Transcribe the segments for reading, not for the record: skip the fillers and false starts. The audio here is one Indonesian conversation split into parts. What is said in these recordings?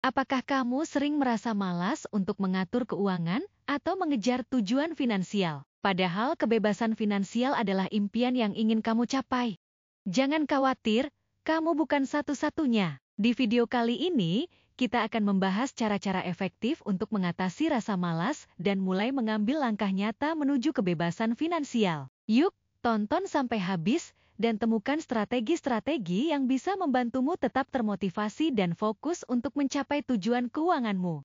Apakah kamu sering merasa malas untuk mengatur keuangan atau mengejar tujuan finansial? Padahal kebebasan finansial adalah impian yang ingin kamu capai. Jangan khawatir, kamu bukan satu-satunya. Di video kali ini, kita akan membahas cara-cara efektif untuk mengatasi rasa malas dan mulai mengambil langkah nyata menuju kebebasan finansial. Yuk, tonton sampai habis dan temukan strategi-strategi yang bisa membantumu tetap termotivasi dan fokus untuk mencapai tujuan keuanganmu.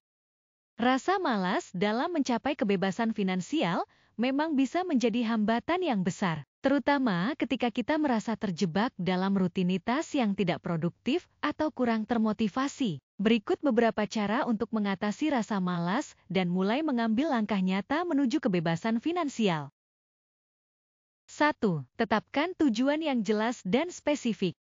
Rasa malas dalam mencapai kebebasan finansial memang bisa menjadi hambatan yang besar, terutama ketika kita merasa terjebak dalam rutinitas yang tidak produktif atau kurang termotivasi. Berikut beberapa cara untuk mengatasi rasa malas dan mulai mengambil langkah nyata menuju kebebasan finansial. 1. Tetapkan tujuan yang jelas dan spesifik.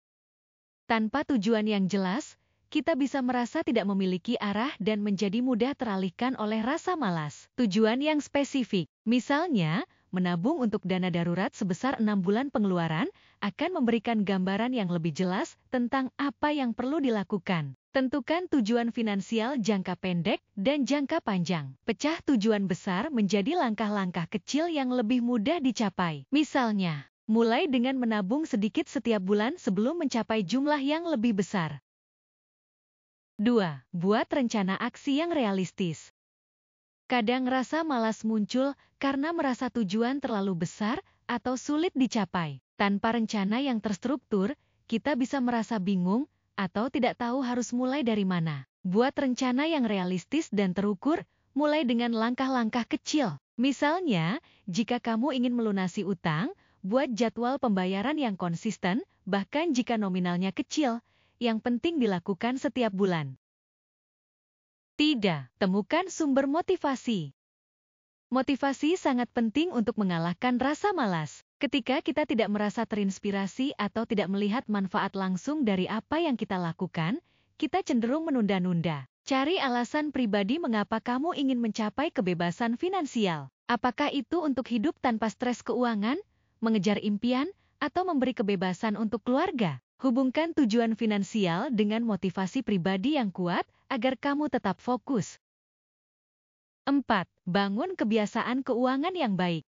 Tanpa tujuan yang jelas, kita bisa merasa tidak memiliki arah dan menjadi mudah teralihkan oleh rasa malas. Tujuan yang spesifik, misalnya, menabung untuk dana darurat sebesar 6 bulan pengeluaran, akan memberikan gambaran yang lebih jelas tentang apa yang perlu dilakukan. Tentukan tujuan finansial jangka pendek dan jangka panjang. Pecah tujuan besar menjadi langkah-langkah kecil yang lebih mudah dicapai. Misalnya, mulai dengan menabung sedikit setiap bulan sebelum mencapai jumlah yang lebih besar. 2. Buat rencana aksi yang realistis. Kadang rasa malas muncul karena merasa tujuan terlalu besar atau sulit dicapai. Tanpa rencana yang terstruktur, kita bisa merasa bingung atau tidak tahu harus mulai dari mana. Buat rencana yang realistis dan terukur, mulai dengan langkah-langkah kecil. Misalnya, jika kamu ingin melunasi utang, buat jadwal pembayaran yang konsisten, bahkan jika nominalnya kecil, yang penting dilakukan setiap bulan. Tidak, temukan sumber motivasi. Motivasi sangat penting untuk mengalahkan rasa malas. Ketika kita tidak merasa terinspirasi atau tidak melihat manfaat langsung dari apa yang kita lakukan, kita cenderung menunda-nunda. Cari alasan pribadi mengapa kamu ingin mencapai kebebasan finansial. Apakah itu untuk hidup tanpa stres keuangan, mengejar impian, atau memberi kebebasan untuk keluarga? Hubungkan tujuan finansial dengan motivasi pribadi yang kuat agar kamu tetap fokus. 4. Bangun kebiasaan keuangan yang baik.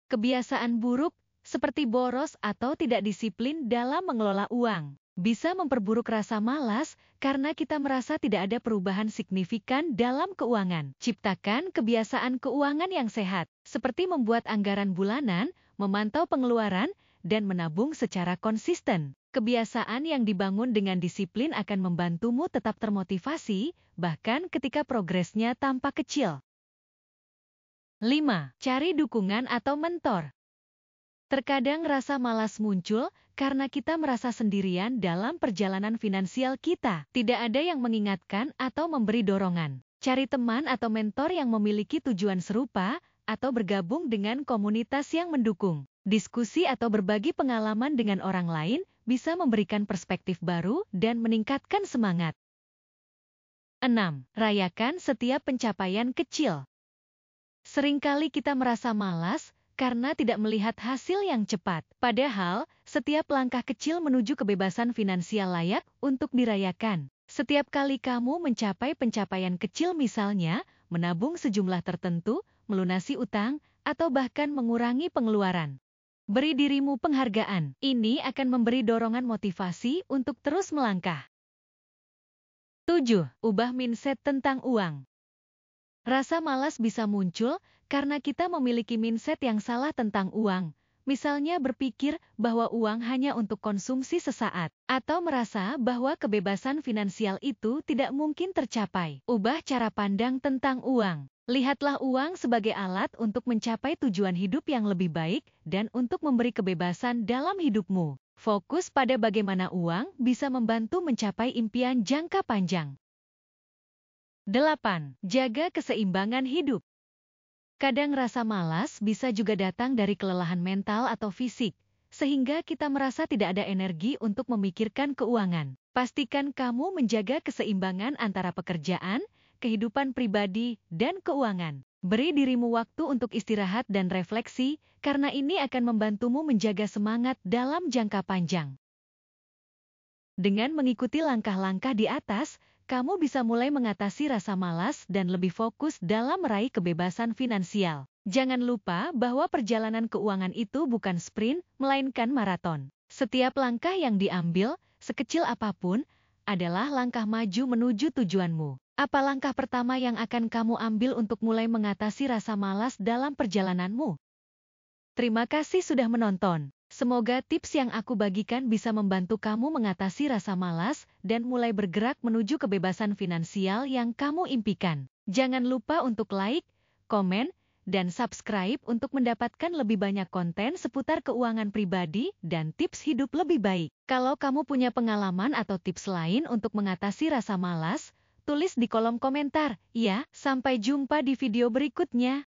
Kebiasaan buruk, seperti boros atau tidak disiplin dalam mengelola uang, bisa memperburuk rasa malas karena kita merasa tidak ada perubahan signifikan dalam keuangan. Ciptakan kebiasaan keuangan yang sehat, seperti membuat anggaran bulanan, memantau pengeluaran, dan menabung secara konsisten. Kebiasaan yang dibangun dengan disiplin akan membantumu tetap termotivasi, bahkan ketika progresnya tampak kecil. 5. Cari dukungan atau mentor. Terkadang rasa malas muncul karena kita merasa sendirian dalam perjalanan finansial kita. Tidak ada yang mengingatkan atau memberi dorongan. Cari teman atau mentor yang memiliki tujuan serupa atau bergabung dengan komunitas yang mendukung. Diskusi atau berbagi pengalaman dengan orang lain bisa memberikan perspektif baru dan meningkatkan semangat. 6. Rayakan setiap pencapaian kecil. Seringkali kita merasa malas karena tidak melihat hasil yang cepat. Padahal, setiap langkah kecil menuju kebebasan finansial layak untuk dirayakan. Setiap kali kamu mencapai pencapaian kecil, misalnya menabung sejumlah tertentu, melunasi utang, atau bahkan mengurangi pengeluaran, beri dirimu penghargaan. Ini akan memberi dorongan motivasi untuk terus melangkah. 7. Ubah mindset tentang uang. Rasa malas bisa muncul karena kita memiliki mindset yang salah tentang uang. Misalnya berpikir bahwa uang hanya untuk konsumsi sesaat, atau merasa bahwa kebebasan finansial itu tidak mungkin tercapai. Ubah cara pandang tentang uang. Lihatlah uang sebagai alat untuk mencapai tujuan hidup yang lebih baik dan untuk memberi kebebasan dalam hidupmu. Fokus pada bagaimana uang bisa membantu mencapai impian jangka panjang. 8. Jaga keseimbangan hidup. Kadang rasa malas bisa juga datang dari kelelahan mental atau fisik, sehingga kita merasa tidak ada energi untuk memikirkan keuangan. Pastikan kamu menjaga keseimbangan antara pekerjaan, kehidupan pribadi, dan keuangan. Beri dirimu waktu untuk istirahat dan refleksi, karena ini akan membantumu menjaga semangat dalam jangka panjang. Dengan mengikuti langkah-langkah di atas, kamu bisa mulai mengatasi rasa malas dan lebih fokus dalam meraih kebebasan finansial. Jangan lupa bahwa perjalanan keuangan itu bukan sprint, melainkan maraton. Setiap langkah yang diambil, sekecil apapun, adalah langkah maju menuju tujuanmu. Apa langkah pertama yang akan kamu ambil untuk mulai mengatasi rasa malas dalam perjalananmu? Terima kasih sudah menonton. Semoga tips yang aku bagikan bisa membantu kamu mengatasi rasa malas dan mulai bergerak menuju kebebasan finansial yang kamu impikan. Jangan lupa untuk like, komen, dan subscribe untuk mendapatkan lebih banyak konten seputar keuangan pribadi dan tips hidup lebih baik. Kalau kamu punya pengalaman atau tips lain untuk mengatasi rasa malas, tulis di kolom komentar. Ya, sampai jumpa di video berikutnya.